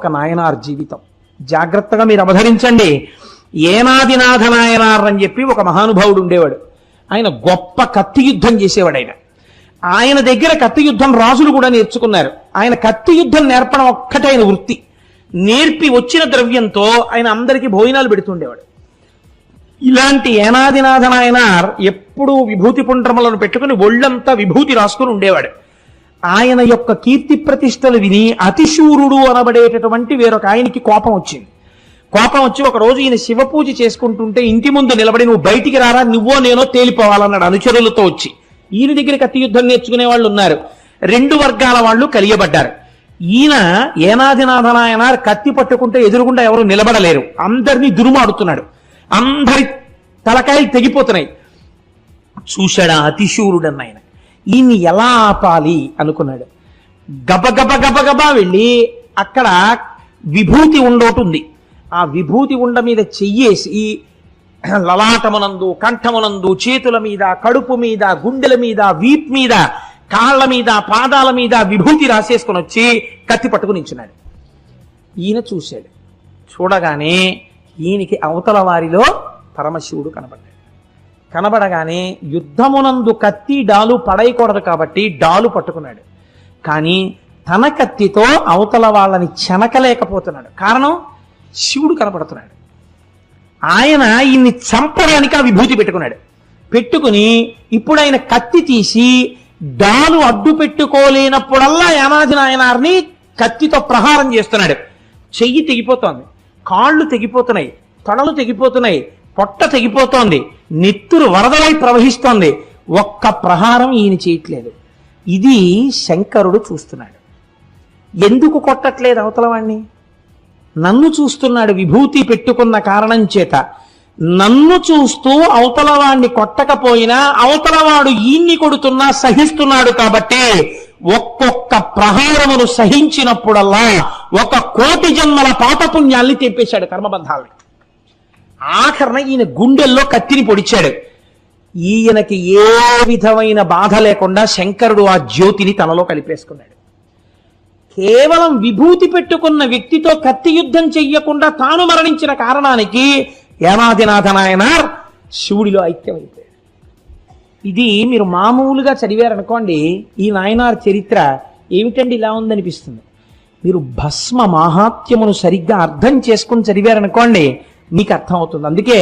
ఒక నాయనార్ జీవితం. జాగ్రత్తగా మీరు అవధరించండి. ఏనాదినాథ నాయనార్ అని చెప్పి ఒక మహానుభావుడు ఉండేవాడు. ఆయన గొప్ప కత్తి యుద్ధం చేసేవాడు. ఆయన దగ్గర కత్తి యుద్ధం రాజులు కూడా నేర్చుకున్నారు. ఆయన కత్తి యుద్ధం నేర్పడం ఒక్కటే ఆయన వృత్తి. నేర్పి వచ్చిన ద్రవ్యంతో ఆయన అందరికీ భోజనాలు పెడుతుండేవాడు. ఇలాంటి ఏనాదినాథ నాయనార్ ఎప్పుడూ విభూతి పుండ్రములను పెట్టుకుని ఒళ్ళంతా విభూతి రాసుకుని ఉండేవాడు. ఆయన యొక్క కీర్తి ప్రతిష్టలు విని అతిశూరుడు అనబడేటటువంటి వేరొక ఆయనకి కోపం వచ్చింది. కోపం వచ్చి ఒక రోజు ఈయన శివపూజ చేసుకుంటుంటే ఇంటి ముందు నిలబడి, నువ్వు బయటికి రారా, నువ్వో నేనో తేలిపోవాలన్నాడు అనుచరులతో వచ్చి. ఈయన దగ్గర కత్తి యుద్ధం నేర్చుకునే వాళ్ళు ఉన్నారు. రెండు వర్గాల వాళ్ళు కలియబడ్డారు. ఈయన ఏనాదినాథ నాయనార్ కత్తి పట్టుకుంటే ఎదురుగుండా ఎవరు నిలబడలేరు. అందరినీ దురుమాడుతున్నాడు. అందరి తలకాయలు తెగిపోతున్నాయి. చూశాడు అతిశూరుడన్న ఆయన. ఈయన్ని ఎలా ఆపాలి అనుకున్నాడు. గబగబా వెళ్ళి అక్కడ విభూతి ఉండోటుంది. ఆ విభూతి ఉండ మీద చెయ్యేసి లలాటమునందు, కంఠమునందు, చేతుల మీద, కడుపు మీద, గుండెల మీద, వీప్ మీద, కాళ్ళ మీద, పాదాల మీద విభూతి రాసేసుకొని వచ్చి కత్తి పట్టుకుని నించున్నాడు. ఈయన చూశాడు. చూడగానే ఈయనకి అవతల వారిలో పరమశివుడు కనబడ్డాడు. కనబడగానే యుద్ధమునందు కత్తి డాలు పడయకూడదు కాబట్టి డాలు పట్టుకున్నాడు. కానీ తన కత్తితో అవతల వాళ్ళని చెనకలేకపోతున్నాడు. కారణం, శివుడు కనపడుతున్నాడు. ఆయన ఈయన్ని చంపడానికి ఆ విభూతి పెట్టుకున్నాడు. పెట్టుకుని ఇప్పుడు ఆయన కత్తి తీసి డాలు అడ్డు పెట్టుకోలేనప్పుడల్లా ఏనాది నాయనార్ని కత్తితో ప్రహారం చేస్తున్నాడు. చెయ్యి తెగిపోతోంది, కాళ్ళు తెగిపోతున్నాయి, తొడలు తెగిపోతున్నాయి, పొట్ట తెగిపోతోంది, నెత్తురు వరదలై ప్రవహిస్తోంది. ఒక్క ప్రహారం ఈయన చేయట్లేదు. ఇది శంకరుడు చూస్తున్నాడు. ఎందుకు కొట్టట్లేదు అవతల వాణ్ణి? నన్ను చూస్తున్నాడు. విభూతి పెట్టుకున్న కారణం చేత నన్ను చూస్తూ అవతల వాణ్ణి కొట్టకపోయినా అవతలవాడు ఈయన్ని కొడుతున్నా సహిస్తున్నాడు. కాబట్టి ఒక్కొక్క ప్రహారమును సహించినప్పుడల్లా 1,000,000 జన్మల పాపపుణ్యాల్ని తెప్పేశాడు, కర్మబంధాలని. ఆఖరణ ఈయన గుండెల్లో కత్తిని పొడిచాడు. ఈయనకి ఏ విధమైన బాధ లేకుండా శంకరుడు ఆ జ్యోతిని తనలో కలిపేసుకున్నాడు. కేవలం విభూతి పెట్టుకున్న వ్యక్తితో కత్తి యుద్ధం చెయ్యకుండా తాను మరణించిన కారణానికి ఏనాదినాథ నాయనార్ శివుడిలో ఐక్యమైపోయాడు. ఇది మీరు మామూలుగా చదివారనుకోండి, ఈ నాయనార్ చరిత్ర ఏమిటండి ఇలా ఉందనిపిస్తుంది. మీరు భస్మ మాహాత్మ్యమును సరిగ్గా అర్థం చేసుకుని చదివారనుకోండి, మీకు అర్థమవుతుంది. అందుకే